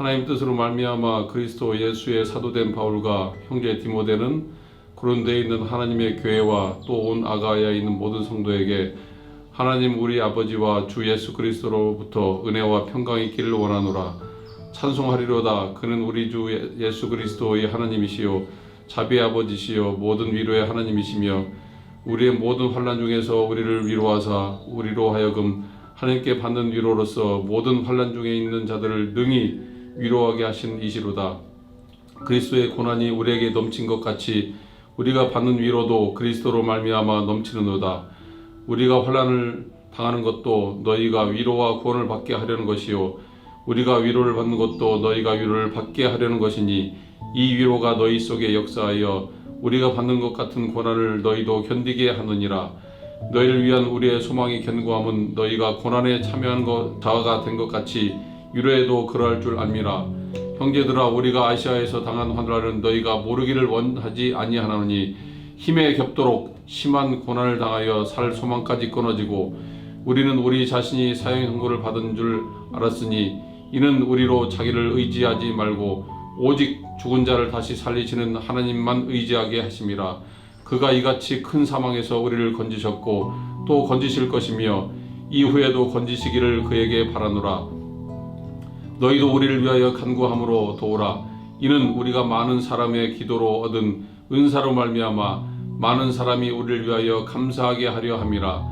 하나님 뜻으로 말미암아 그리스도 예수의 사도된 바울과 형제 디모데는 고린도에 있는 하나님의 교회와 또 온 아가야에 있는 모든 성도에게 하나님 우리 아버지와 주 예수 그리스도로부터 은혜와 평강이 있기를 원하노라. 찬송하리로다. 그는 우리 주 예수 그리스도의 하나님이시요 자비의 아버지시요 모든 위로의 하나님이시며 우리의 모든 환난 중에서 우리를 위로하사 우리로 하여금 하나님께 받는 위로로서 모든 환난 중에 있는 자들을 능히 위로하게 하신 이시로다. 그리스도의 고난이 우리에게 넘친 것 같이 우리가 받는 위로도 그리스도로 말미암아 넘치는도다. 우리가 환난을 당하는 것도 너희가 위로와 구원을 받게 하려는 것이요 우리가 위로를 받는 것도 너희가 위로를 받게 하려는 것이니 이 위로가 너희 속에 역사하여 우리가 받는 것 같은 고난을 너희도 견디게 하느니라. 너희를 위한 우리의 소망이 견고함은 너희가 고난에 참여한 자가 된 것 같이 위로에도 그러할 줄 압니다. 형제들아, 우리가 아시아에서 당한 환난은 너희가 모르기를 원하지 아니하나니 힘에 겹도록 심한 고난을 당하여 살 소망까지 끊어지고 우리는 우리 자신이 사형 선고를 받은 줄 알았으니 이는 우리로 자기를 의지하지 말고 오직 죽은 자를 다시 살리시는 하나님만 의지하게 하심이라. 그가 이같이 큰 사망에서 우리를 건지셨고 또 건지실 것이며 이후에도 건지시기를 그에게 바라노라. 너희도 우리를 위하여 간구함으로 도우라. 이는 우리가 많은 사람의 기도로 얻은 은사로 말미암아 많은 사람이 우리를 위하여 감사하게 하려 함이라.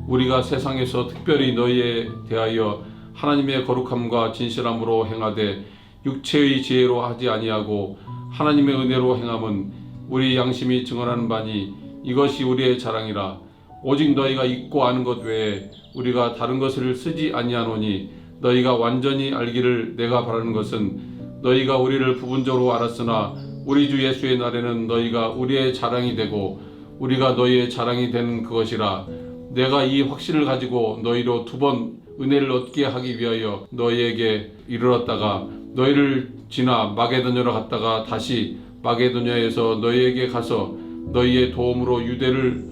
우리가 세상에서 특별히 너희에 대하여 하나님의 거룩함과 진실함으로 행하되 육체의 지혜로 하지 아니하고 하나님의 은혜로 행함은 우리 양심이 증언하는 바니 이것이 우리의 자랑이라. 오직 너희가 잊고 아는 것 외에 우리가 다른 것을 쓰지 아니하노니 너희가 완전히 알기를 내가 바라는 것은 너희가 우리를 부분적으로 알았으나 우리 주 예수의 날에는 너희가 우리의 자랑이 되고 우리가 너희의 자랑이 된 그것이라. 내가 이 확신을 가지고 너희로 두 번 은혜를 얻게 하기 위하여 너희에게 이르렀다가 너희를 지나 마게도냐로 갔다가 다시 마게도냐에서 너희에게 가서 너희의 도움으로 유대를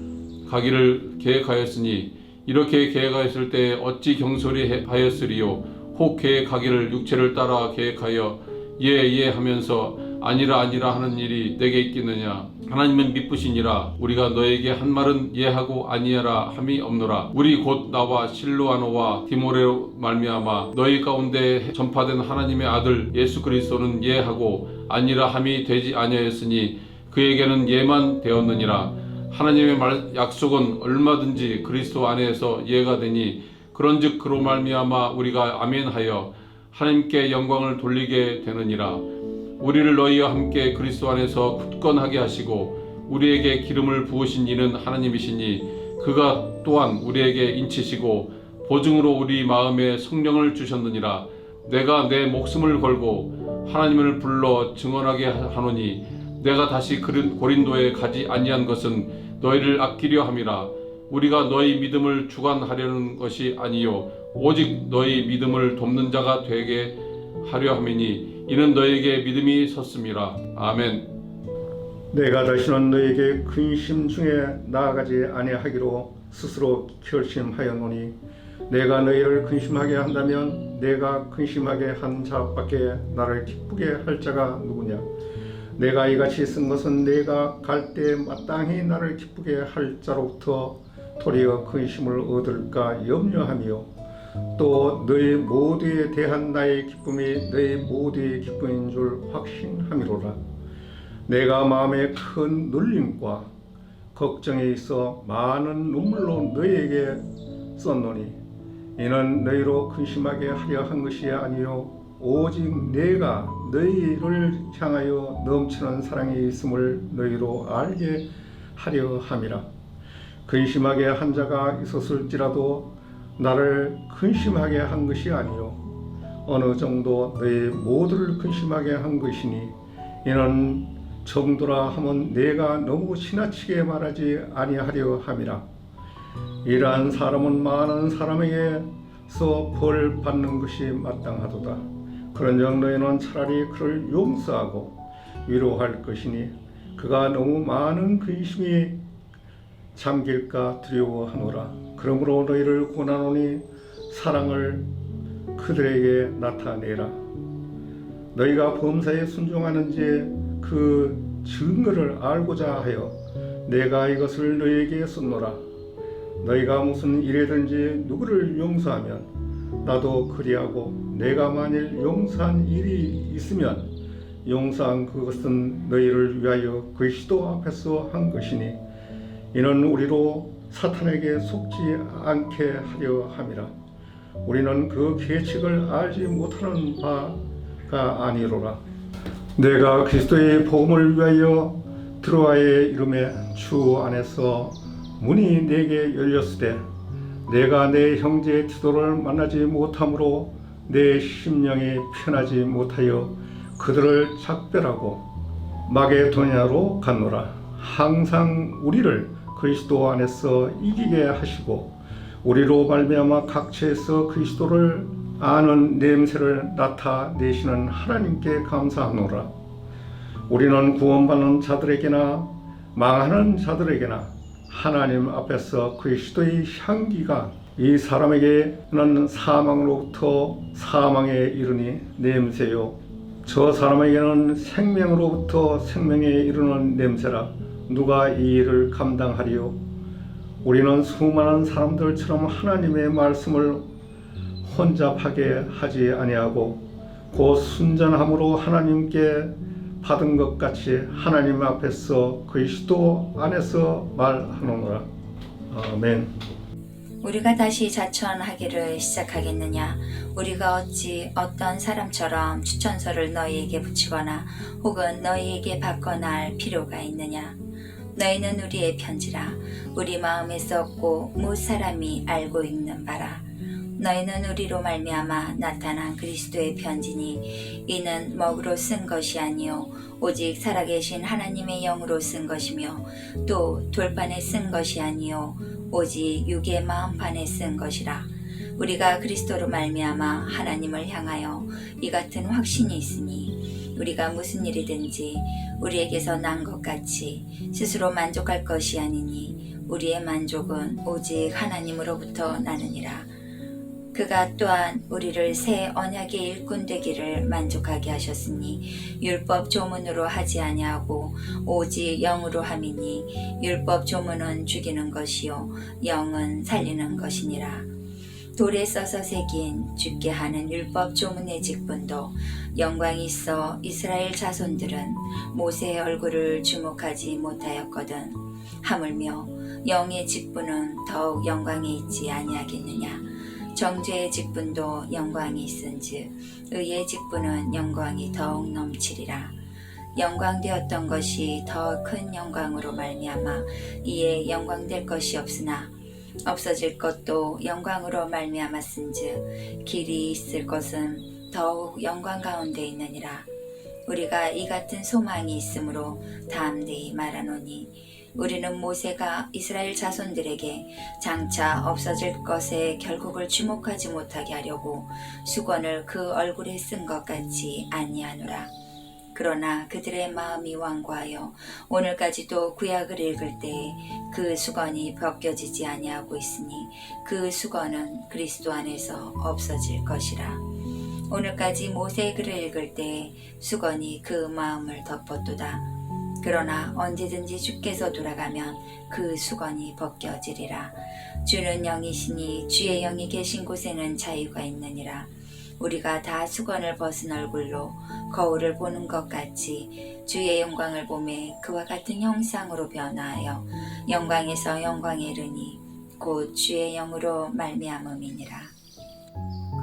가기를 계획하였으니 이렇게 계획하였을 때 어찌 경솔히 하였으리요. 혹 계획하기를 육체를 따라 계획하여 예 하면서 아니라 하는 일이 내게 있겠느냐. 하나님은 미쁘시니라. 우리가 너에게 한 말은 예하고 아니하라 함이 없노라. 우리 곧 나와 실로아노와 디모레로 말미암아 너희 가운데 전파된 하나님의 아들 예수 그리스도는 예하고 아니라 함이 되지 아니하였으니 그에게는 예만 되었느니라. 하나님의 약속은 얼마든지 그리스도 안에서 예가 되니 그런즉 그로 말미암아 우리가 아멘하여 하나님께 영광을 돌리게 되느니라. 우리를 너희와 함께 그리스도 안에서 굳건하게 하시고 우리에게 기름을 부으신 이는 하나님이시니 그가 또한 우리에게 인치시고 보증으로 우리 마음에 성령을 주셨느니라. 내가 내 목숨을 걸고 하나님을 불러 증언하게 하노니 내가 다시 고린도에 가지 아니한 것은 너희를 아끼려 함이라. 우리가 너희 믿음을 주관하려는 것이 아니요 오직 너희 믿음을 돕는 자가 되게 하려 함이니 이는 너희에게 믿음이 섰음이라. 아멘. 내가 다시는 너희에게 근심 중에 나아가지 아니하기로 스스로 결심하였노니 내가 너희를 근심하게 한다면 내가 근심하게 한 자밖에 나를 기쁘게 할 자가 누구냐. 내가 이같이 쓴 것은 내가 갈 때 마땅히 나를 기쁘게 할 자로부터 도리어 근심을 얻을까 염려하며 또 너희 모두에 대한 나의 기쁨이 너희 모두의 기쁨인 줄 확신함이로라. 내가 마음에 큰 눌림과 걱정에 있어 많은 눈물로 너희에게 썼노니 이는 너희로 근심하게 하려 한 것이 아니요 오직 내가 너희를 향하여 넘치는 사랑이 있음을 너희로 알게 하려 함이라. 근심하게 한 자가 있었을지라도 나를 근심하게 한 것이 아니요 어느 정도 너희 모두를 근심하게 한 것이니 이는 정도라 하면 내가 너무 지나치게 말하지 아니하려 함이라. 이러한 사람은 많은 사람에게서 벌 받는 것이 마땅하도다. 그런즉 너희는 차라리 그를 용서하고 위로할 것이니 그가 너무 많은 근심이 잠길까 두려워하노라. 그러므로 너희를 권하노니 사랑을 그들에게 나타내라. 너희가 범사에 순종하는지 그 증거를 알고자 하여 내가 이것을 너희에게 썼노라. 너희가 무슨 일이든지 누구를 용서하면 나도 그리하고 내가 만일 용서한 일이 있으면 용서한 그것은 너희를 위하여 그리스도 앞에서 한 것이니 이는 우리로 사탄에게 속지 않게 하려 함이라. 우리는 그 계책을 알지 못하는 바가 아니로라. 내가 그리스도의 복음을 위하여 드로아에 이름에 주 안에서 문이 내게 열렸으되 내가 내 형제 디도를 만나지 못함으로 내 심령이 편하지 못하여 그들을 작별하고 마게도냐로 갔노라. 항상 우리를 그리스도 안에서 이기게 하시고 우리로 말미암아 각처에서 그리스도를 아는 냄새를 나타내시는 하나님께 감사하노라. 우리는 구원받는 자들에게나 망하는 자들에게나 하나님 앞에서 그리스도의 향기가 이 사람에게는 사망으로부터 사망에 이르니 냄새요 저 사람에게는 생명으로부터 생명에 이르는 냄새라. 누가 이 일을 감당하리요? 우리는 수많은 사람들처럼 하나님의 말씀을 혼잡하게 하지 아니하고 곧 순전함으로 하나님께 받은 것 같이 하나님 앞에서 그리스도 안에서 말하노라. 아멘. 우리가 다시 자천하기를 시작하겠느냐? 우리가 어찌 어떤 사람처럼 추천서를 너희에게 붙이거나 혹은 너희에게 받거나 할 필요가 있느냐? 너희는 우리의 편지라. 우리 마음에 썼고 못 사람이 알고 읽는 바라. 너희는 우리로 말미암아 나타난 그리스도의 편지니 이는 먹으로 쓴 것이 아니요 오직 살아계신 하나님의 영으로 쓴 것이며 또 돌판에 쓴 것이 아니요 오직 육의 마음판에 쓴 것이라. 우리가 그리스도로 말미암아 하나님을 향하여 이 같은 확신이 있으니 우리가 무슨 일이든지 우리에게서 난 것 같이 스스로 만족할 것이 아니니 우리의 만족은 오직 하나님으로부터 나느니라. 그가 또한 우리를 새 언약의 일꾼 되기를 만족하게 하셨으니 율법 조문으로 하지 아니하고 오직 영으로 함이니 율법 조문은 죽이는 것이요 영은 살리는 것이니라. 돌에 써서 새긴 죽게 하는 율법 조문의 직분도 영광이 있어 이스라엘 자손들은 모세의 얼굴을 주목하지 못하였거든. 하물며 영의 직분은 더욱 영광이 있지 아니하겠느냐. 정죄의 직분도 영광이 있은즉 의의 직분은 영광이 더욱 넘치리라. 영광되었던 것이 더 큰 영광으로 말미암아 이에 영광될 것이 없으나 없어질 것도 영광으로 말미암았은즉 길이 있을 것은 더욱 영광 가운데 있느니라. 우리가 이 같은 소망이 있으므로 담대히 말하노니 우리는 모세가 이스라엘 자손들에게 장차 없어질 것에 결국을 주목하지 못하게 하려고 수건을 그 얼굴에 쓴 것 같이 아니하노라. 그러나 그들의 마음이 완고하여 오늘까지도 구약을 읽을 때에 그 수건이 벗겨지지 아니하고 있으니 그 수건은 그리스도 안에서 없어질 것이라. 오늘까지 모세의 글을 읽을 때에 수건이 그 마음을 덮었도다. 그러나 언제든지 주께서 돌아가면 그 수건이 벗겨지리라. 주는 영이시니 주의 영이 계신 곳에는 자유가 있느니라. 우리가 다 수건을 벗은 얼굴로 거울을 보는 것 같이 주의 영광을 보매 그와 같은 형상으로 변화하여 영광에서 영광에 이르니 곧 주의 영으로 말미암음이니라.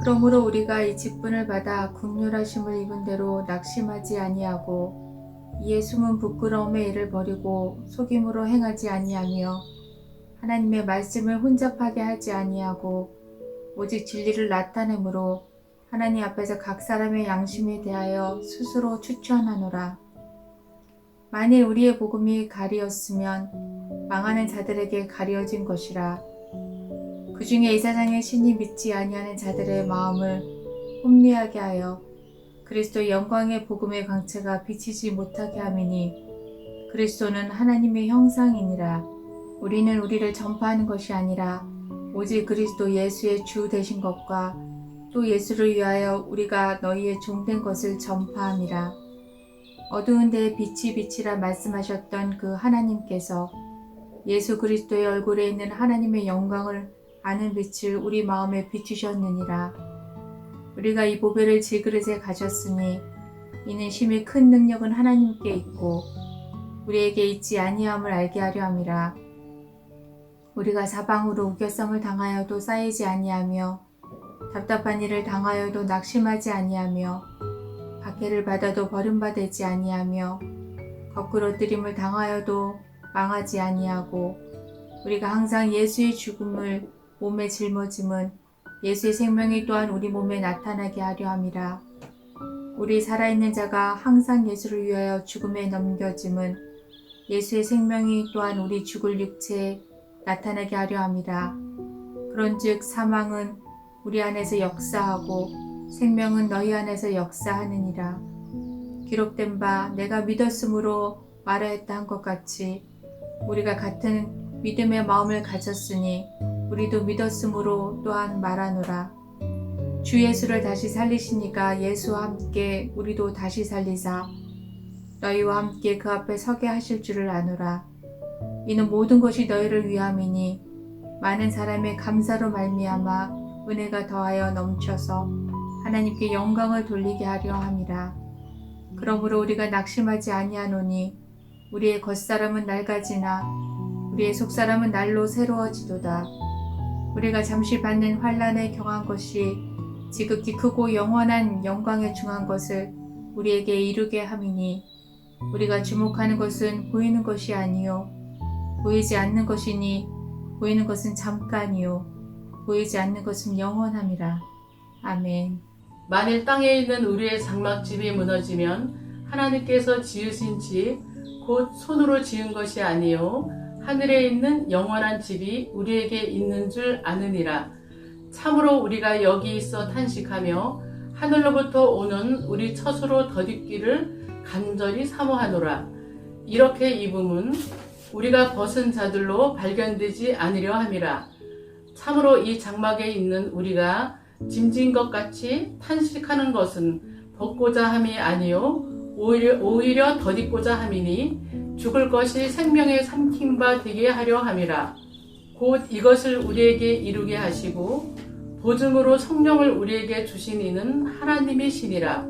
그러므로 우리가 이 직분을 받아 긍휼하심을 입은 대로 낙심하지 아니하고 이에 숨은 부끄러움의 일을 버리고 속임으로 행하지 아니하며 하나님의 말씀을 혼잡하게 하지 아니하고 오직 진리를 나타내므로 하나님 앞에서 각 사람의 양심에 대하여 스스로 추천하노라. 만일 우리의 복음이 가리었으면 망하는 자들에게 가려진 것이라. 그 중에 이 세상의 신이 믿지 아니하는 자들의 마음을 혼미하게 하여 그리스도의 영광의 복음의 광채가 비치지 못하게 함이니 그리스도는 하나님의 형상이니라. 우리는 우리를 전파하는 것이 아니라 오직 그리스도 예수의 주 되신 것과 또 예수를 위하여 우리가 너희의 종된 것을 전파함이라. 어두운 데에 빛이 비치라 말씀하셨던 그 하나님께서 예수 그리스도의 얼굴에 있는 하나님의 영광을 아는 빛을 우리 마음에 비추셨느니라. 우리가 이 보배를 질그릇에 가졌으니 이는 심히 큰 능력은 하나님께 있고 우리에게 있지 아니함을 알게 하려 함이라. 우리가 사방으로 우겨쌈을 당하여도 쌓이지 아니하며 답답한 일을 당하여도 낙심하지 아니하며 박해를 받아도 버림받지 아니하며 거꾸러뜨림을 당하여도 망하지 아니하고 우리가 항상 예수의 죽음을 몸에 짊어짐은 예수의 생명이 또한 우리 몸에 나타나게 하려 함이라. 우리 살아있는 자가 항상 예수를 위하여 죽음에 넘겨짐은 예수의 생명이 또한 우리 죽을 육체에 나타나게 하려 함이라. 그런즉 사망은 우리 안에서 역사하고 생명은 너희 안에서 역사하느니라. 기록된 바 내가 믿었으므로 말하였다 한 것 같이 우리가 같은 믿음의 마음을 가졌으니 우리도 믿었으므로 또한 말하노라. 주 예수를 다시 살리시니까 예수와 함께 우리도 다시 살리사 너희와 함께 그 앞에 서게 하실 줄을 아노라. 이는 모든 것이 너희를 위함이니 많은 사람의 감사로 말미암아 은혜가 더하여 넘쳐서 하나님께 영광을 돌리게 하려 함이라. 그러므로 우리가 낙심하지 아니하노니 우리의 겉사람은 낡아지나 우리의 속사람은 날로 새로워지도다. 우리가 잠시 받는 환난에 경한 것이 지극히 크고 영원한 영광에 중한 것을 우리에게 이루게 함이니 우리가 주목하는 것은 보이는 것이 아니요 보이지 않는 것이니 보이는 것은 잠깐이요 보이지 않는 것은 영원함이라. 아멘. 만일 땅에 있는 우리의 장막집이 무너지면 하나님께서 지으신 집 곧 손으로 지은 것이 아니요 하늘에 있는 영원한 집이 우리에게 있는 줄 아느니라. 참으로 우리가 여기 있어 탄식하며 하늘로부터 오는 우리 처수로 덧입기를 간절히 사모하노라. 이렇게 입음은 우리가 벗은 자들로 발견되지 않으려 함이라. 참으로 이 장막에 있는 우리가 짐진 것 같이 탄식하는 것은 벗고자 함이 아니요 오히려 덧입고자 함이니 죽을 것이 생명의 삼킨 바 되게 하려 함이라. 곧 이것을 우리에게 이루게 하시고 보증으로 성령을 우리에게 주신 이는 하나님이시니라.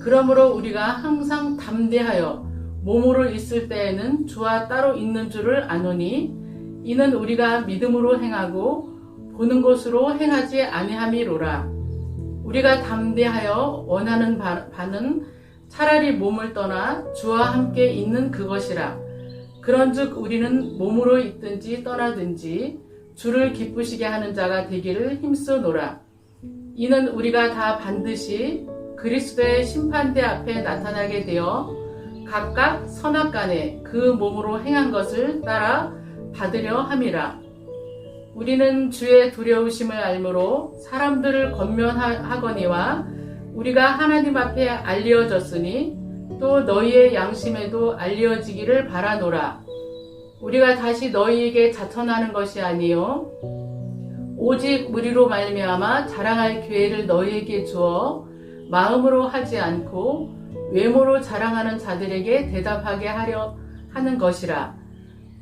그러므로 우리가 항상 담대하여 몸으로 있을 때에는 주와 따로 있는 줄을 아노니 이는 우리가 믿음으로 행하고 보는 것으로 행하지 아니함이로라. 우리가 담대하여 원하는 바는 차라리 몸을 떠나 주와 함께 있는 그것이라. 그런즉 우리는 몸으로 있든지 떠나든지 주를 기쁘시게 하는 자가 되기를 힘쓰노라. 이는 우리가 다 반드시 그리스도의 심판대 앞에 나타나게 되어 각각 선악간에 그 몸으로 행한 것을 따라 받으려 함이라. 우리는 주의 두려우심을 알므로 사람들을 권면하거니와 우리가 하나님 앞에 알려졌으니 또 너희의 양심에도 알려지기를 바라노라. 우리가 다시 너희에게 자천하는 것이 아니요 오직 우리로 말미암아 자랑할 기회를 너희에게 주어 마음으로 하지 않고 외모로 자랑하는 자들에게 대답하게 하려 하는 것이라.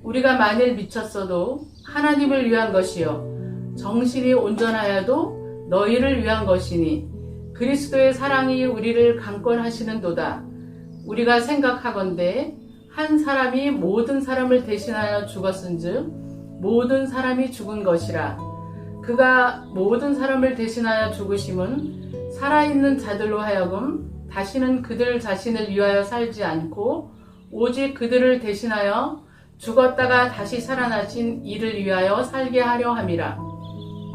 우리가 만일 미쳤어도 하나님을 위한 것이요 정신이 온전하여도 너희를 위한 것이니 그리스도의 사랑이 우리를 강권하시는도다. 우리가 생각하건대 한 사람이 모든 사람을 대신하여 죽었은즉 모든 사람이 죽은 것이라. 그가 모든 사람을 대신하여 죽으심은 살아있는 자들로 하여금 다시는 그들 자신을 위하여 살지 않고 오직 그들을 대신하여 죽었다가 다시 살아나신 이를 위하여 살게 하려 함이라.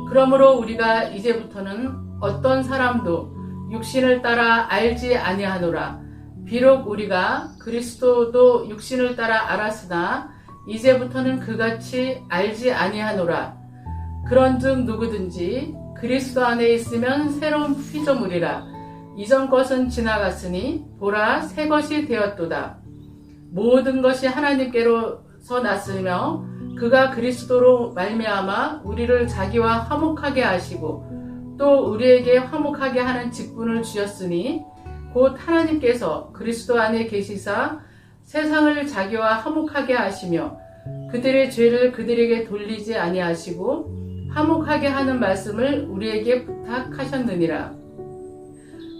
그러므로 우리가 이제부터는 어떤 사람도 육신을 따라 알지 아니하노라. 비록 우리가 그리스도도 육신을 따라 알았으나 이제부터는 그같이 알지 아니하노라. 그런즉 누구든지 그리스도 안에 있으면 새로운 피조물이라. 이전 것은 지나갔으니 보라 새 것이 되었도다. 모든 것이 하나님께로서 났으며 그가 그리스도로 말미암아 우리를 자기와 화목하게 하시고 또 우리에게 화목하게 하는 직분을 주셨으니 곧 하나님께서 그리스도 안에 계시사 세상을 자기와 화목하게 하시며 그들의 죄를 그들에게 돌리지 아니하시고 화목하게 하는 말씀을 우리에게 부탁하셨느니라.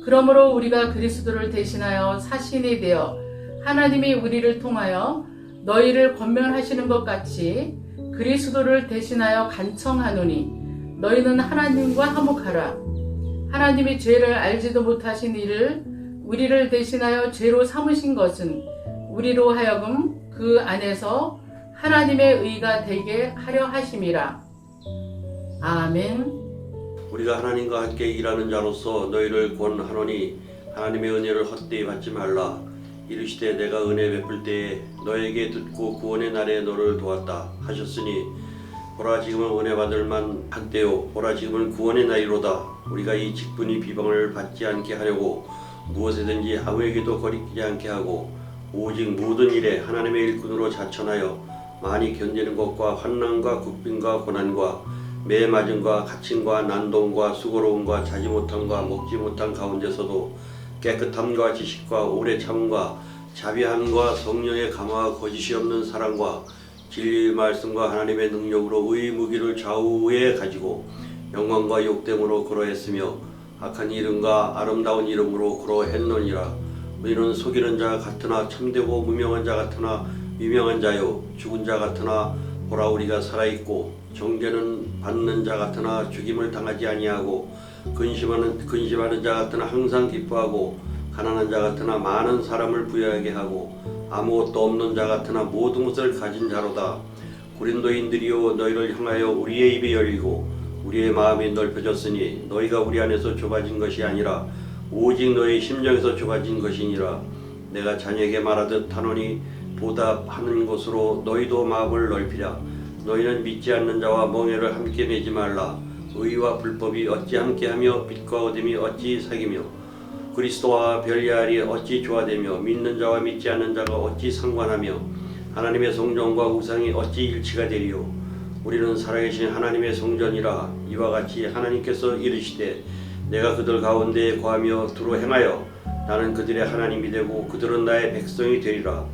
그러므로 우리가 그리스도를 대신하여 사신이 되어 하나님이 우리를 통하여 너희를 권면하시는 것 같이 그리스도를 대신하여 간청하노니 너희는 하나님과 화목하라. 하나님이 죄를 알지도 못하신 이를 우리를 대신하여 죄로 삼으신 것은 우리로 하여금 그 안에서 하나님의 의가 되게 하려 하심이라. 아멘. 우리가 하나님과 함께 일하는 자로서 너희를 권하노니 하나님의 은혜를 헛되이 받지 말라. 이르시되 내가 은혜 베풀 때에 너에게 듣고 구원의 날에 너를 도왔다 하셨으니 보라 지금은 은혜 받을 만한 때요 보라 지금은 구원의 날이로다. 우리가 이 직분이 비방을 받지 않게 하려고 무엇에든지 아무에게도 거리끼지 않게 하고 오직 모든 일에 하나님의 일꾼으로 자천하여 많이 견디는 것과 환난과 국빈과 고난과 매 맞음과 갇힘과 난동과 수고로움과 자지 못함과 먹지 못한 가운데서도 깨끗함과 지식과 오래 참음과 자비함과 성령의 감화와 거짓이 없는 사랑과 진리의 말씀과 하나님의 능력으로 의 무기를 좌우에 가지고 영광과 욕됨으로 그러했으며 악한 이름과 아름다운 이름으로 그러했느니라. 우리는 속이는 자 같으나 참되고 무명한 자 같으나 유명한 자요 죽은 자 같으나 보라 우리가 살아있고 정죄는 받는 자 같으나 죽임을 당하지 아니하고 근심하는 자 같으나 항상 기뻐하고 가난한 자 같으나 많은 사람을 부유하게 하고 아무것도 없는 자 같으나 모든 것을 가진 자로다. 고린도인들이여 너희를 향하여 우리의 입이 열리고 우리의 마음이 넓혀졌으니 너희가 우리 안에서 좁아진 것이 아니라 오직 너희 심령에서 좁아진 것이니라. 내가 자녀에게 말하듯 하노니 보답하는 것으로 너희도 마음을 넓히라. 너희는 믿지 않는 자와 멍에를 함께 매지 말라. 의와 불법이 어찌 함께하며 빛과 어둠이 어찌 사귀며 그리스도와 별리알이 어찌 조화되며 믿는 자와 믿지 않는 자가 어찌 상관하며 하나님의 성전과 우상이 어찌 일치가 되리요. 우리는 살아계신 하나님의 성전이라. 이와 같이 하나님께서 이르시되 내가 그들 가운데에 거하며 두루 행하여 나는 그들의 하나님이 되고 그들은 나의 백성이 되리라.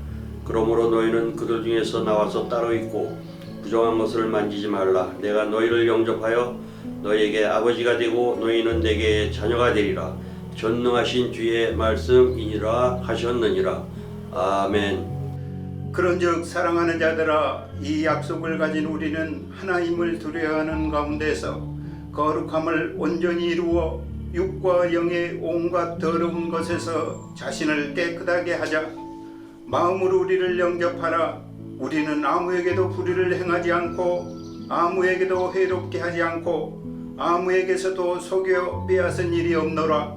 그러므로 너희는 그들 중에서 나와서 따로 있고 부정한 것을 만지지 말라. 내가 너희를 영접하여 너희에게 아버지가 되고 너희는 내게 자녀가 되리라. 전능하신 주의 말씀이니라 하셨느니라. 아멘. 그런즉 사랑하는 자들아 이 약속을 가진 우리는 하나님을 두려워하는 가운데서 거룩함을 온전히 이루어 육과 영의 온갖 더러운 것에서 자신을 깨끗하게 하자. 마음으로 우리를 영접하라. 우리는 아무에게도 불의를 행하지 않고 아무에게도 해롭게 하지 않고 아무에게서도 속여 빼앗은 일이 없노라.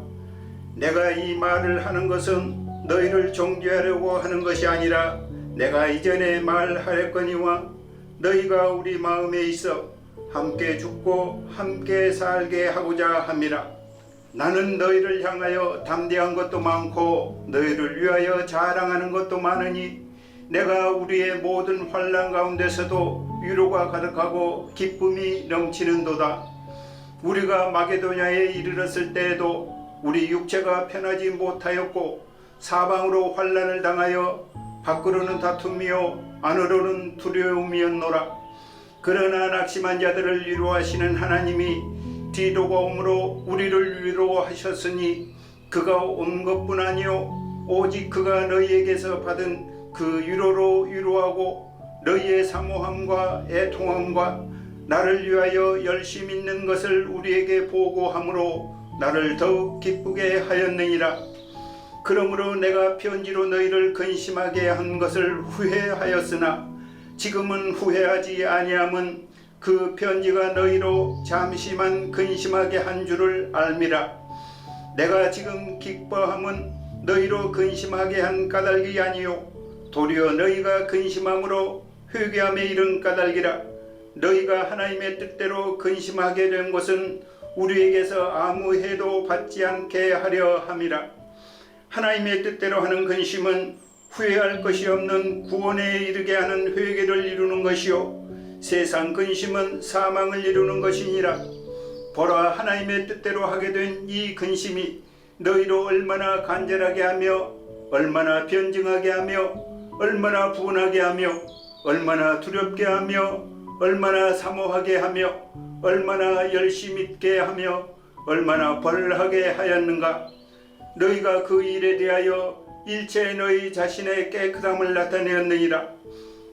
내가 이 말을 하는 것은 너희를 정죄하려고 하는 것이 아니라 내가 이전에 말하였거니와 너희가 우리 마음에 있어 함께 죽고 함께 살게 하고자 함이라. 나는 너희를 향하여 담대한 것도 많고 너희를 위하여 자랑하는 것도 많으니 내가 우리의 모든 환난 가운데서도 위로가 가득하고 기쁨이 넘치는도다. 우리가 마게도냐에 이르렀을 때에도 우리 육체가 편하지 못하였고 사방으로 환난을 당하여 밖으로는 다툼이요 안으로는 두려움이었노라. 그러나 낙심한 자들을 위로하시는 하나님이 디도가 오므로 우리를 위로하셨으니 그가 온 것뿐 아니요 오직 그가 너희에게서 받은 그 위로로 위로하고 너희의 사모함과 애통함과 나를 위하여 열심 있는 것을 우리에게 보고함으로 나를 더욱 기쁘게 하였느니라. 그러므로 내가 편지로 너희를 근심하게 한 것을 후회하였으나 지금은 후회하지 아니함은 그 편지가 너희로 잠시만 근심하게 한 줄을 알미라. 내가 지금 기뻐함은 너희로 근심하게 한 까닭이 아니요 도리어 너희가 근심함으로 회개함에 이른 까닭이라. 너희가 하나님의 뜻대로 근심하게 된 것은 우리에게서 아무 해도 받지 않게 하려 함이라. 하나님의 뜻대로 하는 근심은 후회할 것이 없는 구원에 이르게 하는 회개를 이루는 것이요 세상 근심은 사망을 이루는 것이니라. 보라, 하나님의 뜻대로 하게 된 이 근심이 너희로 얼마나 간절하게 하며 얼마나 변증하게 하며 얼마나 분하게 하며 얼마나 두렵게 하며 얼마나 사모하게 하며 얼마나 열심히 있게 하며 얼마나 벌하게 하였는가. 너희가 그 일에 대하여 일체 너희 자신의 깨끗함을 나타내었느니라.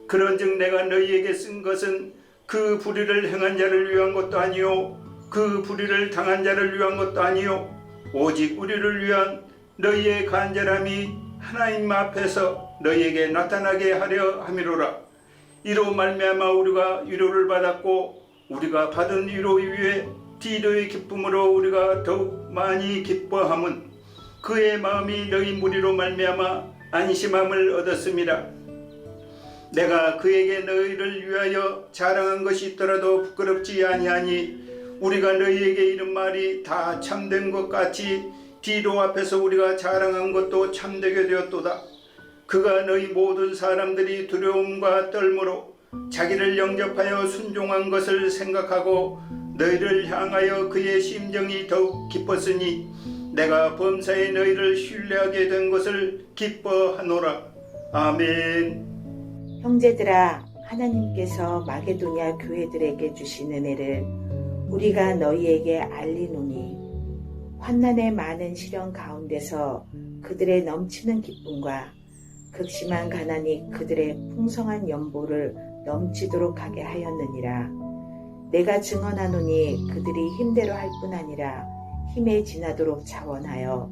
그런즉 내가 너희에게 쓴 것은 그 불의를 행한 자를 위한 것도 아니요 그 불의를 당한 자를 위한 것도 아니요 오직 우리를 위한 너희의 간절함이 하나님 앞에서 너희에게 나타나게 하려 함이로라. 이로 말미암아 우리가 위로를 받았고 우리가 받은 위로 위에 디도의 기쁨으로 우리가 더욱 많이 기뻐함은 그의 마음이 너희 무리로 말미암아 안심함을 얻었습니다. 내가 그에게 너희를 위하여 자랑한 것이 있더라도 부끄럽지 아니하니 우리가 너희에게 이른 말이 다 참된 것 같이 디도 앞에서 우리가 자랑한 것도 참되게 되었도다. 그가 너희 모든 사람들이 두려움과 떨므로 자기를 영접하여 순종한 것을 생각하고 너희를 향하여 그의 심정이 더욱 깊었으니 내가 범사에 너희를 신뢰하게 된 것을 기뻐하노라. 아멘. 형제들아, 하나님께서 마게도냐 교회들에게 주신 은혜를 우리가 너희에게 알리노니 환난의 많은 시련 가운데서 그들의 넘치는 기쁨과 극심한 가난이 그들의 풍성한 연보를 넘치도록 하게 하였느니라. 내가 증언하노니 그들이 힘대로 할 뿐 아니라 힘에 지나도록 자원하여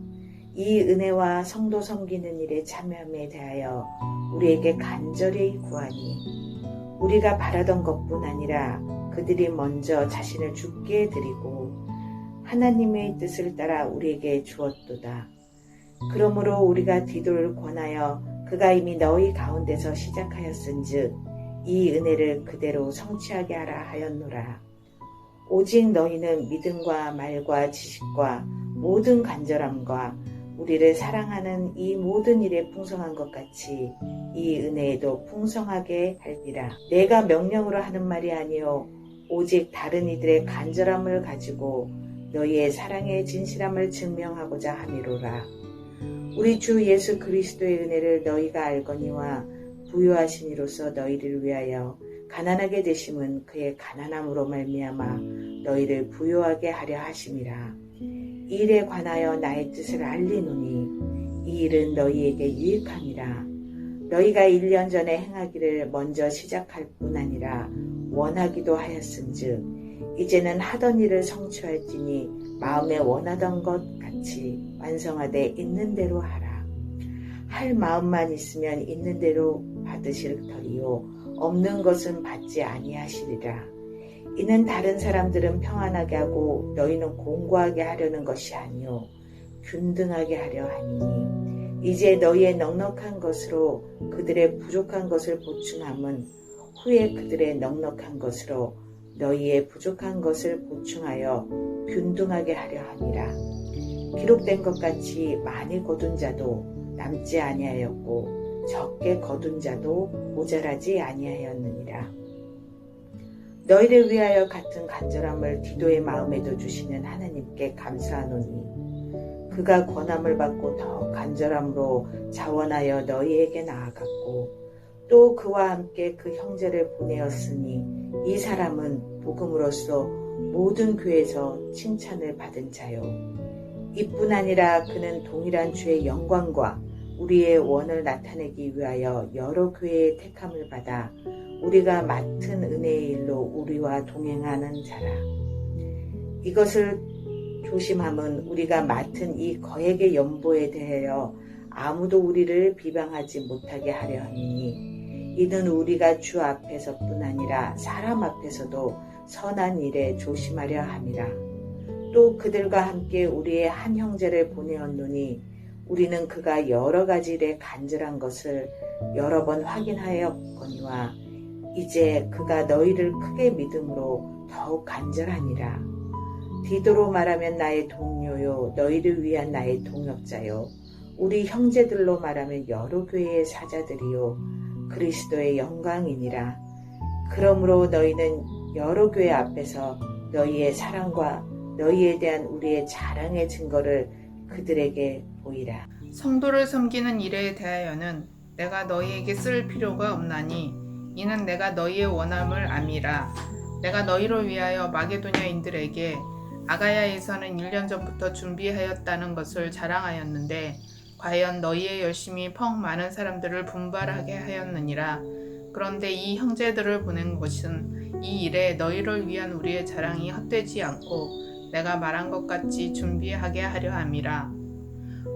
이 은혜와 성도 섬기는 일에 참여함에 대하여 우리에게 간절히 구하니 우리가 바라던 것뿐 아니라 그들이 먼저 자신을 주께 드리고 하나님의 뜻을 따라 우리에게 주었도다. 그러므로 우리가 디도를 권하여 그가 이미 너희 가운데서 시작하였은즉 이 은혜를 그대로 성취하게 하라 하였노라. 오직 너희는 믿음과 말과 지식과 모든 간절함과 우리를 사랑하는 이 모든 일에 풍성한 것 같이 이 은혜에도 풍성하게 할지라. 내가 명령으로 하는 말이 아니요 오직 다른 이들의 간절함을 가지고 너희의 사랑의 진실함을 증명하고자 함이로라. 우리 주 예수 그리스도의 은혜를 너희가 알거니와 부요하신 이로써 너희를 위하여 가난하게 되심은 그의 가난함으로 말미암아 너희를 부요하게 하려 하심이라. 이 일에 관하여 나의 뜻을 알리노니 이 일은 너희에게 유익함이라. 너희가 1년 전에 행하기를 먼저 시작할 뿐 아니라 원하기도 하였은즉 이제는 하던 일을 성취할지니 마음에 원하던 것 같이 완성하되 있는 대로 하라. 할 마음만 있으면 있는 대로 받으실 터이요 없는 것은 받지 아니하시리라. 이는 다른 사람들은 평안하게 하고 너희는 공고하게 하려는 것이 아니요 균등하게 하려 하니 이제 너희의 넉넉한 것으로 그들의 부족한 것을 보충함은 후에 그들의 넉넉한 것으로 너희의 부족한 것을 보충하여 균등하게 하려 함이라. 기록된 것 같이 많이 거둔 자도 남지 아니하였고 적게 거둔 자도 모자라지 아니하였느니라. 너희를 위하여 같은 간절함을 디도의 마음에도 주시는 하나님께 감사하노니 그가 권함을 받고 더 간절함으로 자원하여 너희에게 나아갔고 또 그와 함께 그 형제를 보내었으니 이 사람은 복음으로써 모든 교회에서 칭찬을 받은 자요. 이뿐 아니라 그는 동일한 주의 영광과 우리의 원을 나타내기 위하여 여러 교회의 택함을 받아 우리가 맡은 은혜의 일로 우리와 동행하는 자라. 이것을 조심함은 우리가 맡은 이 거액의 연보에 대하여 아무도 우리를 비방하지 못하게 하려 하니 이는 우리가 주 앞에서뿐 아니라 사람 앞에서도 선한 일에 조심하려 함이라. 또 그들과 함께 우리의 한 형제를 보내었노니 우리는 그가 여러 가지 일에 간절한 것을 여러 번 확인하였거니와 이제 그가 너희를 크게 믿음으로 더욱 간절하니라. 디도로 말하면 나의 동료요 너희를 위한 나의 동역자요 우리 형제들로 말하면 여러 교회의 사자들이요 그리스도의 영광이니라. 그러므로 너희는 여러 교회 앞에서 너희의 사랑과 너희에 대한 우리의 자랑의 증거를 그들에게 보이라. 성도를 섬기는 일에 대하여는 내가 너희에게 쓸 필요가 없나니 이는 내가 너희의 원함을 암이라. 내가 너희를 위하여 마게도냐인들에게 아가야에서는 1년 전부터 준비하였다는 것을 자랑하였는데 과연 너희의 열심이 펑 많은 사람들을 분발하게 하였느니라. 그런데 이 형제들을 보낸 것은 이 일에 너희를 위한 우리의 자랑이 헛되지 않고 내가 말한 것 같이 준비하게 하려 함이라.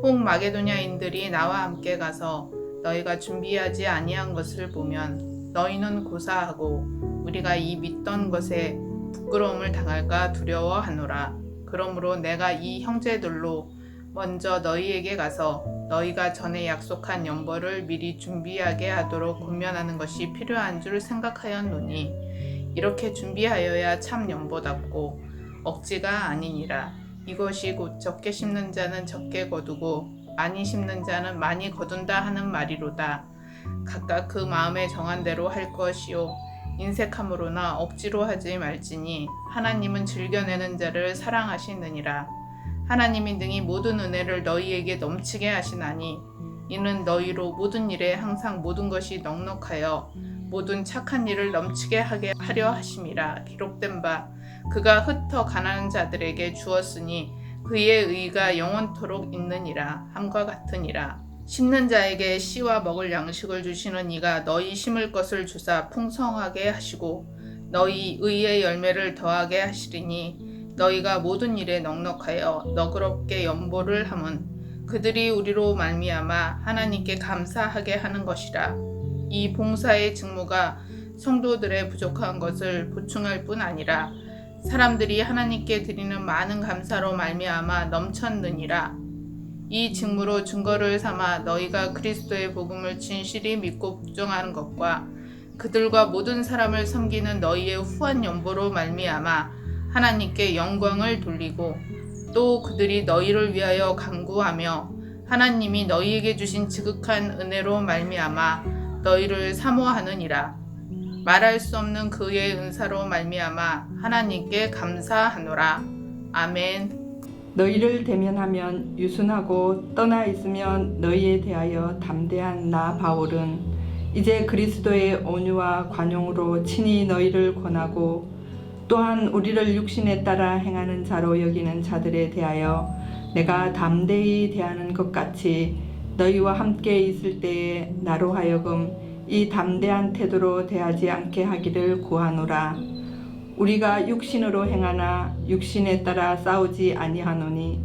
혹 마게도냐인들이 나와 함께 가서 너희가 준비하지 아니한 것을 보면 너희는 고사하고 우리가 이 믿던 것에 부끄러움을 당할까 두려워하노라. 그러므로 내가 이 형제들로 먼저 너희에게 가서 너희가 전에 약속한 연보를 미리 준비하게 하도록 권면하는 것이 필요한 줄 생각하였노니 이렇게 준비하여야 참 연보답고 억지가 아니니라. 이것이 곧 적게 심는 자는 적게 거두고 많이 심는 자는 많이 거둔다 하는 말이로다. 각각 그 마음에 정한 대로 할 것이요 인색함으로나 억지로 하지 말지니 하나님은 즐겨내는 자를 사랑하시느니라. 하나님이 능히 모든 은혜를 너희에게 넘치게 하시나니 이는 너희로 모든 일에 항상 모든 것이 넉넉하여 모든 착한 일을 넘치게 하게 하려 하심이라. 기록된 바 그가 흩어 가난한 자들에게 주었으니 그의 의가 영원토록 있느니라 함과 같으니라. 심는 자에게 씨와 먹을 양식을 주시는 이가 너희 심을 것을 주사 풍성하게 하시고 너희 의의 열매를 더하게 하시리니 너희가 모든 일에 넉넉하여 너그럽게 연보를 함은 그들이 우리로 말미암아 하나님께 감사하게 하는 것이라. 이 봉사의 직무가 성도들의 부족한 것을 보충할 뿐 아니라 사람들이 하나님께 드리는 많은 감사로 말미암아 넘쳤느니라. 이 직무로 증거를 삼아 너희가 그리스도의 복음을 진실이 믿고 복종하는 것과 그들과 모든 사람을 섬기는 너희의 후한 연보로 말미암아 하나님께 영광을 돌리고 또 그들이 너희를 위하여 간구하며 하나님이 너희에게 주신 지극한 은혜로 말미암아 너희를 사모하느니라. 말할 수 없는 그의 은사로 말미암아 하나님께 감사하노라. 아멘. 너희를 대면하면 유순하고 떠나 있으면 너희에 대하여 담대한 나 바울은 이제 그리스도의 온유와 관용으로 친히 너희를 권하고 또한 우리를 육신에 따라 행하는 자로 여기는 자들에 대하여 내가 담대히 대하는 것 같이 너희와 함께 있을 때에 나로 하여금 이 담대한 태도로 대하지 않게 하기를 구하노라. 우리가 육신으로 행하나 육신에 따라 싸우지 아니하노니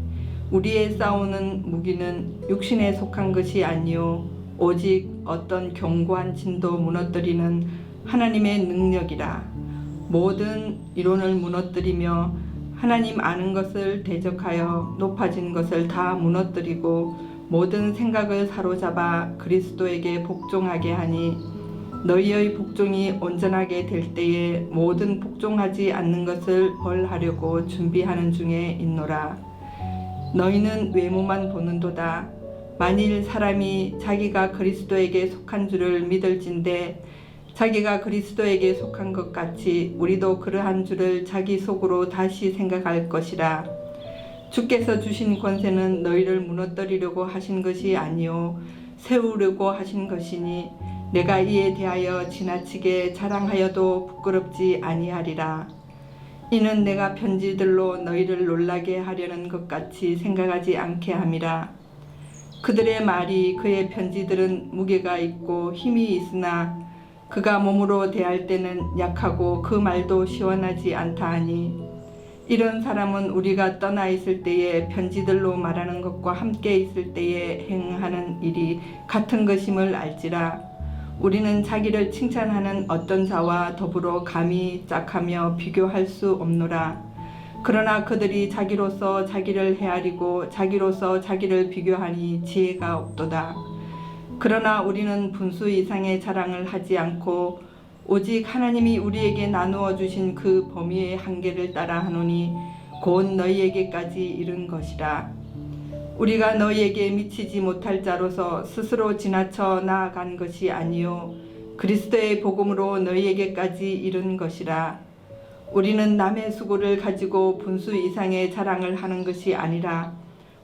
우리의 싸우는 무기는 육신에 속한 것이 아니요 오직 어떤 견고한 진도 무너뜨리는 하나님의 능력이라. 모든 이론을 무너뜨리며 하나님 아는 것을 대적하여 높아진 것을 다 무너뜨리고 모든 생각을 사로잡아 그리스도에게 복종하게 하니 너희의 복종이 온전하게 될 때에 모든 복종하지 않는 것을 벌하려고 준비하는 중에 있노라. 너희는 외모만 보는도다. 만일 사람이 자기가 그리스도에게 속한 줄을 믿을진대 자기가 그리스도에게 속한 것 같이 우리도 그러한 줄을 자기 속으로 다시 생각할 것이라. 주께서 주신 권세는 너희를 무너뜨리려고 하신 것이 아니요 세우려고 하신 것이니 내가 이에 대하여 지나치게 자랑하여도 부끄럽지 아니하리라. 이는 내가 편지들로 너희를 놀라게 하려는 것 같이 생각하지 않게 함이라. 그들의 말이 그의 편지들은 무게가 있고 힘이 있으나 그가 몸으로 대할 때는 약하고 그 말도 시원하지 않다 하니 이런 사람은 우리가 떠나 있을 때에 편지들로 말하는 것과 함께 있을 때에 행하는 일이 같은 것임을 알지라. 우리는 자기를 칭찬하는 어떤 자와 더불어 감히 짝하며 비교할 수 없노라. 그러나 그들이 자기로서 자기를 헤아리고 자기로서 자기를 비교하니 지혜가 없도다. 그러나 우리는 분수 이상의 자랑을 하지 않고 오직 하나님이 우리에게 나누어 주신 그 범위의 한계를 따라 하노니 곧 너희에게까지 이른 것이라. 우리가 너희에게 미치지 못할 자로서 스스로 지나쳐 나아간 것이 아니요 그리스도의 복음으로 너희에게까지 이른 것이라. 우리는 남의 수고를 가지고 분수 이상의 자랑을 하는 것이 아니라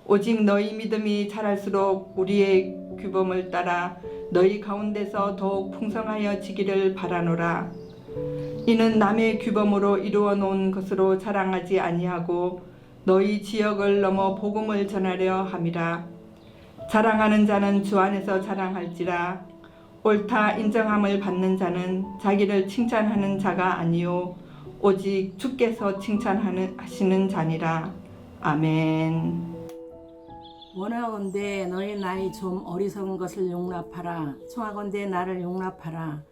오직 너희 믿음이 자랄수록 우리의 규범을 따라 너희 가운데서 더욱 풍성하여 지기를 바라노라. 이는 남의 규범으로 이루어 놓은 것으로 자랑하지 아니하고 너희 지역을 넘어 복음을 전하려 함이라. 자랑하는 자는 주 안에서 자랑할지라. 옳다 인정함을 받는 자는 자기를 칭찬하는 자가 아니요 오직 주께서 칭찬하시는 자니라. 아멘. 원하건대 너희 나이 좀 어리석은 것을 용납하라. 청하건대 나를 용납하라.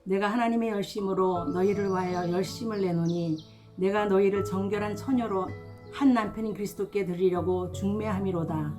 내가 하나님의 열심으로 너희를 위하여 열심을 내노니 내가 너희를 정결한 처녀로 한 남편인 그리스도께 드리려고 중매함이로다.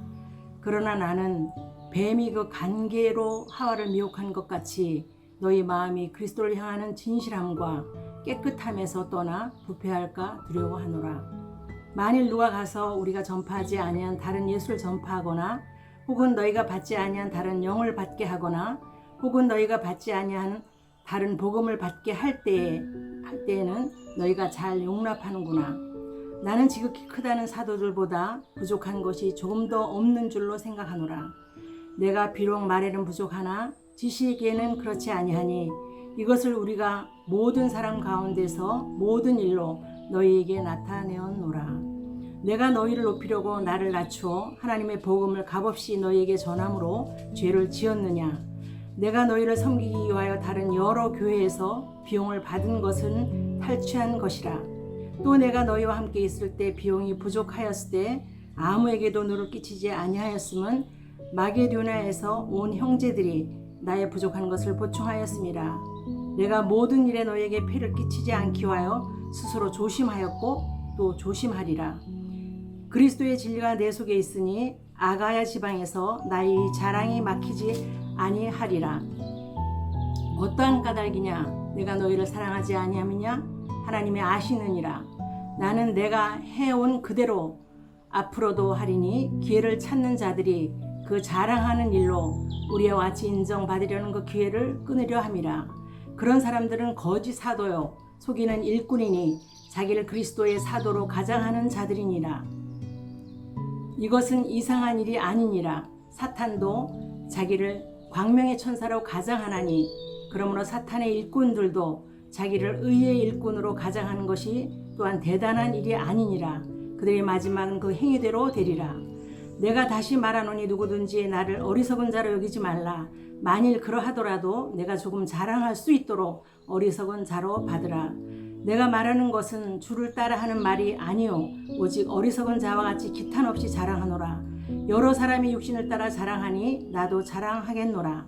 그러나 나는 뱀이 그 간계로 하와를 미혹한 것 같이 너희 마음이 그리스도를 향하는 진실함과 깨끗함에서 떠나 부패할까 두려워하노라. 만일 누가 가서 우리가 전파하지 아니한 다른 예수를 전파하거나 혹은 너희가 받지 아니한 다른 영을 받게 하거나 혹은 너희가 받지 아니한 다른 복음을 받게 할 때에는 너희가 잘 용납하는구나. 나는 지극히 크다는 사도들보다 부족한 것이 조금 더 없는 줄로 생각하노라. 내가 비록 말에는 부족하나 지식에는 그렇지 아니하니 이것을 우리가 모든 사람 가운데서 모든 일로 너희에게 나타내었노라. 내가 너희를 높이려고 나를 낮추어 하나님의 복음을 값없이 너희에게 전함으로 죄를 지었느냐. 내가 너희를 섬기기 위하여 다른 여러 교회에서 비용을 받은 것은 탈취한 것이라. 또 내가 너희와 함께 있을 때 비용이 부족하였을 때 아무에게도 누를 끼치지 아니하였음은 마게도냐에서 온 형제들이 나의 부족한 것을 보충하였음이라. 내가 모든 일에 너희에게 폐를 끼치지 않기 위하여 스스로 조심하였고 또 조심하리라. 그리스도의 진리가 내 속에 있으니 아가야 지방에서 나의 자랑이 막히지 아니하리라. 어떠한 까닭이냐? 내가 너희를 사랑하지 아니함이냐? 하나님이 아시느니라. 나는 내가 해온 그대로 앞으로도 하리니 기회를 찾는 자들이 그 자랑하는 일로 우리와 같이 인정받으려는 그 기회를 끊으려 함이라. 그런 사람들은 거짓 사도요 속이는 일꾼이니 자기를 그리스도의 사도로 가장하는 자들이니라. 이것은 이상한 일이 아니니라. 사탄도 자기를 광명의 천사로 가장하나니 그러므로 사탄의 일꾼들도 자기를 의의 일꾼으로 가장하는 것이 또한 대단한 일이 아니니라. 그들의 마지막은 그 행위대로 되리라. 내가 다시 말하노니 누구든지 나를 어리석은 자로 여기지 말라. 만일 그러하더라도 내가 조금 자랑할 수 있도록 어리석은 자로 받으라. 내가 말하는 것은 주를 따라 하는 말이 아니요 오직 어리석은 자와 같이 기탄 없이 자랑하노라. 여러 사람이 육신을 따라 자랑하니 나도 자랑하겠노라.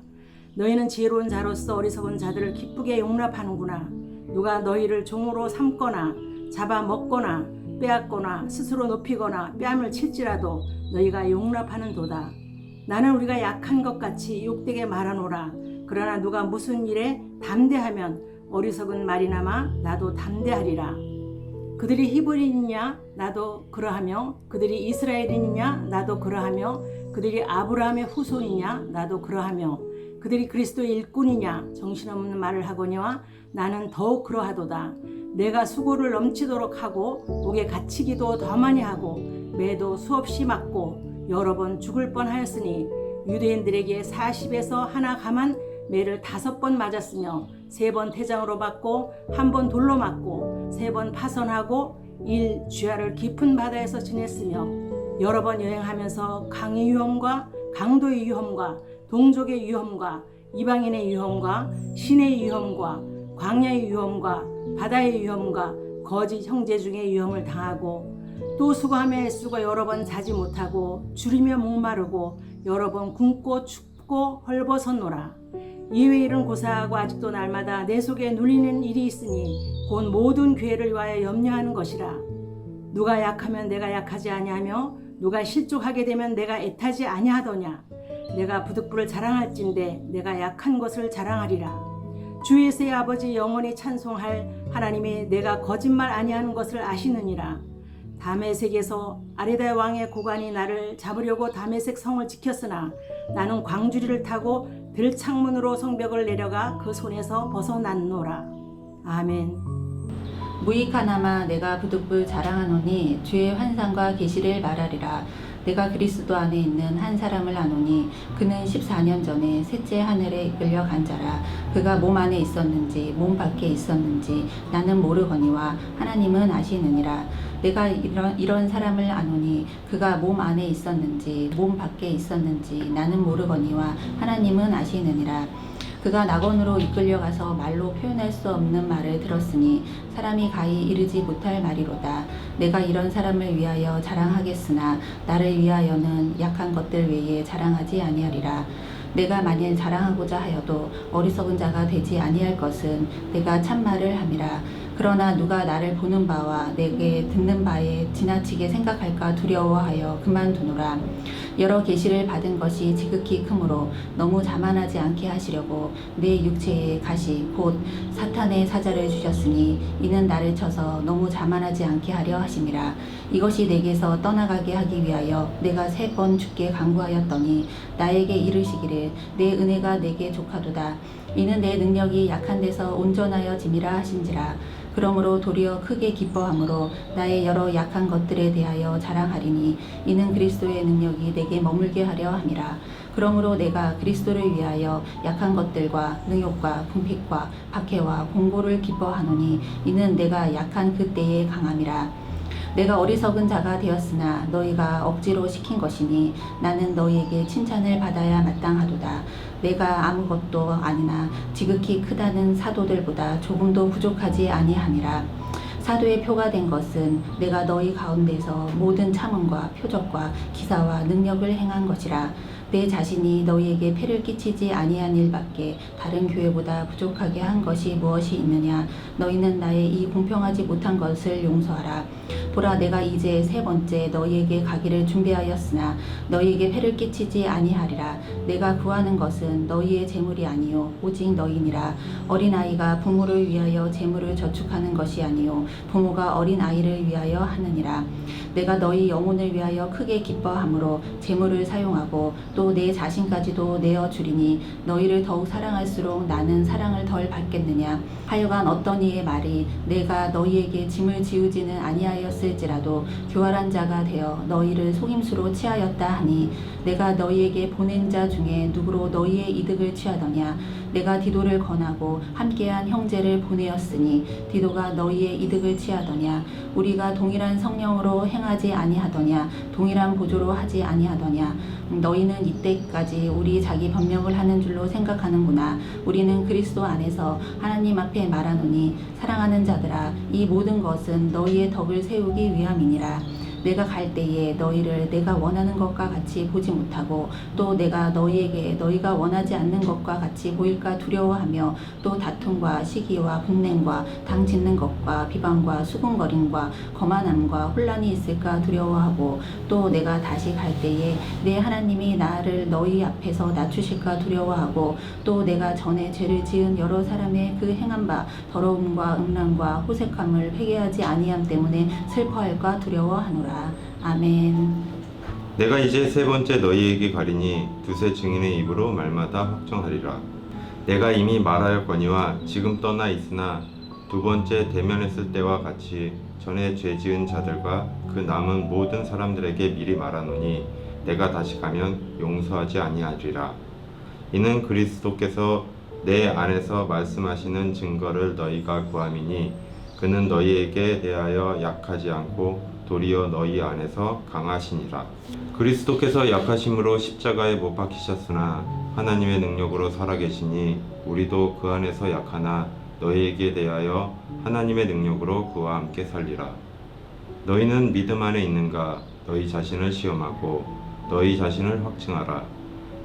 너희는 지혜로운 자로서 어리석은 자들을 기쁘게 용납하는구나. 누가 너희를 종으로 삼거나 잡아먹거나 빼앗거나 스스로 높이거나 뺨을 칠지라도 너희가 용납하는 도다. 나는 우리가 약한 것 같이 욕되게 말하노라. 그러나 누가 무슨 일에 담대하면 어리석은 말이나마 나도 담대하리라. 그들이 히브리인이냐 나도 그러하며 그들이 이스라엘인이냐 나도 그러하며 그들이 아브라함의 후손이냐 나도 그러하며 그들이 그리스도의 일꾼이냐 정신없는 말을 하거니와 나는 더욱 그러하도다. 내가 수고를 넘치도록 하고 목에 갇히기도 더 많이 하고 매도 수없이 맞고 여러 번 죽을 뻔하였으니 유대인들에게 40에서 하나 감한 매를 5번 맞았으며 3번 태장으로 받고 1번 돌로 맞고 3번 파선하고 1 쥐하를 깊은 바다에서 지냈으며 여러 번 여행하면서 강의 위험과 강도의 위험과 동족의 위험과 이방인의 위험과 신의 위험과 광야의 위험과 바다의 위험과 거짓 형제 중의 위험을 당하고 또 수고하며 애쓰고 여러 번 자지 못하고 줄이며 목마르고 여러 번 굶고 춥고 헐벗었노라. 이외의 일은 고사하고 아직도 날마다 내 속에 눌리는 일이 있으니 곧 모든 교회를 위하여 염려하는 것이라. 누가 약하면 내가 약하지 아니하며 누가 실족하게 되면 내가 애타지 아니하더냐. 내가 부득불을 자랑할진대 내가 약한 것을 자랑하리라. 주 예수의 아버지 영원히 찬송할 하나님이 내가 거짓말 아니하는 것을 아시느니라. 다메섹에서 아레다 왕의 고관이 나를 잡으려고 다메섹 성을 지켰으나 나는 광주리를 타고 들창문으로 성벽을 내려가 그 손에서 벗어났노라. 아멘. 무익하나마 내가 부득불 자랑하노니 주의 환상과 계시를 말하리라. 내가 그리스도 안에 있는 한 사람을 아노니 그는 14년 전에 셋째 하늘에 이끌려 간 자라. 그가 몸 안에 있었는지 몸 밖에 있었는지 나는 모르거니와 하나님은 아시느니라. 내가 이런 사람을 아노니 그가 몸 안에 있었는지 몸 밖에 있었는지 나는 모르거니와 하나님은 아시느니라. 그가 낙원으로 이끌려가서 말로 표현할 수 없는 말을 들었으니 사람이 가히 이르지 못할 말이로다. 내가 이런 사람을 위하여 자랑하겠으나 나를 위하여는 약한 것들 외에 자랑하지 아니하리라. 내가 만일 자랑하고자 하여도 어리석은 자가 되지 아니할 것은 내가 참말을 함이라. 그러나 누가 나를 보는 바와 내게 듣는 바에 지나치게 생각할까 두려워하여 그만두노라. 여러 계시를 받은 것이 지극히 크므로 너무 자만하지 않게 하시려고 내 육체에 가시 곧 사탄의 사자를 주셨으니 이는 나를 쳐서 너무 자만하지 않게 하려 하심이라. 이것이 내게서 떠나가게 하기 위하여 내가 3번 주께 간구하였더니 나에게 이르시기를 내 은혜가 내게 족하도다. 이는 내 능력이 약한 데서 온전하여 짐이라 하신지라. 그러므로 도리어 크게 기뻐함으로 나의 여러 약한 것들에 대하여 자랑하리니 이는 그리스도의 능력이 내게 머물게 하려 함이라. 그러므로 내가 그리스도를 위하여 약한 것들과 능욕과 궁핍과 박해와 공고를 기뻐하노니 이는 내가 약한 그때의 강함이라. 내가 어리석은 자가 되었으나 너희가 억지로 시킨 것이니 나는 너희에게 칭찬을 받아야 마땅하도다. 내가 아무것도 아니나 지극히 크다는 사도들보다 조금도 부족하지 아니함이라. 사도의 표가 된 것은 내가 너희 가운데서 모든 참음과 표적과 기사와 능력을 행한 것이라. 내 자신이 너희에게 폐를 끼치지 아니한 일밖에 다른 교회보다 부족하게 한 것이 무엇이 있느냐. 너희는 나의 이 공평하지 못한 것을 용서하라. 보라, 내가 이제 3번째 너희에게 가기를 준비하였으나 너희에게 폐를 끼치지 아니하리라. 내가 구하는 것은 너희의 재물이 아니요 오직 너희니라. 어린아이가 부모를 위하여 재물을 저축하는 것이 아니요 부모가 어린아이를 위하여 하느니라. 내가 너희 영혼을 위하여 크게 기뻐함으로 재물을 사용하고 또 내 자신까지도 내어주리니 너희를 더욱 사랑할수록 나는 사랑을 덜 받겠느냐. 하여간 어떤 이의 말이 내가 너희에게 짐을 지우지는 아니하였을지라도 교활한 자가 되어 너희를 속임수로 취하였다 하니 내가 너희에게 보낸 자 중에 누구로 너희의 이득을 취하더냐. 내가 디도를 권하고 함께한 형제를 보내었으니 디도가 너희의 이득을 취하더냐. 우리가 동일한 성령으로 행하지 아니하더냐. 동일한 보조로 하지 아니하더냐. 너희는 이때까지 우리 자기 변명을 하는 줄로 생각하는구나. 우리는 그리스도 안에서 하나님 앞에 말하노니 사랑하는 자들아, 이 모든 것은 너희의 덕을 세우기 위함이니라. 내가 갈 때에 너희를 내가 원하는 것과 같이 보지 못하고 또 내가 너희에게 너희가 원하지 않는 것과 같이 보일까 두려워하며 또 다툼과 시기와 분냉과 당 짓는 것과 비방과 수군거림과 거만함과 혼란이 있을까 두려워하고 또 내가 다시 갈 때에 내 하나님이 나를 너희 앞에서 낮추실까 두려워하고 또 내가 전에 죄를 지은 여러 사람의 그 행한 바 더러움과 음란과 호색함을 회개하지 아니함 때문에 슬퍼할까 두려워하노라. 아멘. 내가 이제 3번째 너희에게 가리니 두세 증인의 입으로 말마다 확정하리라. 내가 이미 말하였거니와 지금 떠나 있으나 2번째 대면했을 때와 같이 전에 죄 지은 자들과 그 남은 모든 사람들에게 미리 말하노니 내가 다시 가면 용서하지 아니하리라. 이는 그리스도께서 내 안에서 말씀하시는 증거를 너희가 구함이니 그는 너희에게 대하여 약하지 않고 도리어 너희 안에서 강하시니라. 그리스도께서 약하심으로 십자가에 못 박히셨으나 하나님의 능력으로 살아계시니 우리도 그 안에서 약하나 너희에게 대하여 하나님의 능력으로 그와 함께 살리라. 너희는 믿음 안에 있는가? 너희 자신을 시험하고 너희 자신을 확증하라.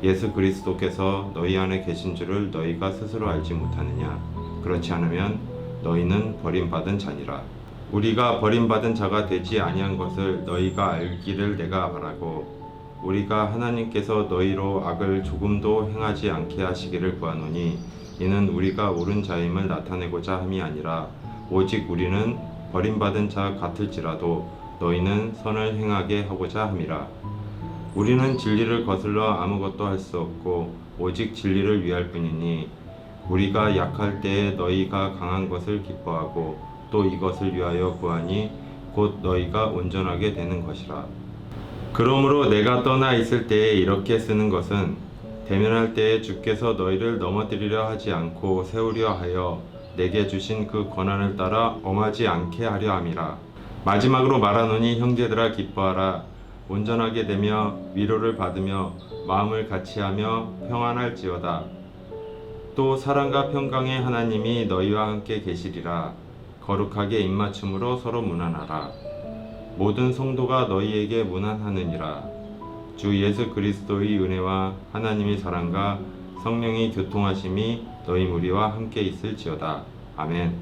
예수 그리스도께서 너희 안에 계신 줄을 너희가 스스로 알지 못하느냐? 그렇지 않으면 너희는 버림받은 자니라. 우리가 버림받은 자가 되지 아니한 것을 너희가 알기를 내가 바라고 우리가 하나님께서 너희로 악을 조금도 행하지 않게 하시기를 구하노니 이는 우리가 옳은 자임을 나타내고자 함이 아니라 오직 우리는 버림받은 자 같을지라도 너희는 선을 행하게 하고자 함이라. 우리는 진리를 거슬러 아무것도 할 수 없고 오직 진리를 위할 뿐이니 우리가 약할 때에 너희가 강한 것을 기뻐하고 또 또 이것을 위하여 구하니 곧 너희가 온전하게 되는 것이라. 그러므로 내가 떠나 있을 때에 이렇게 쓰는 것은 대면할 때에 주께서 너희를 넘어뜨리려 하지 않고 세우려 하여 내게 주신 그 권한을 따라 엄하지 않게 하려 함이라. 마지막으로 말하노니 형제들아 기뻐하라. 온전하게 되며 위로를 받으며 마음을 같이하며 평안할지어다. 또 사랑과 평강의 하나님이 너희와 함께 계시리라. 거룩하게 입맞춤으로 서로 문안하라. 모든 성도가 너희에게 문안하느니라. 주 예수 그리스도의 은혜와 하나님의 사랑과 성령의 교통하심이 너희 무리와 함께 있을지어다. 아멘.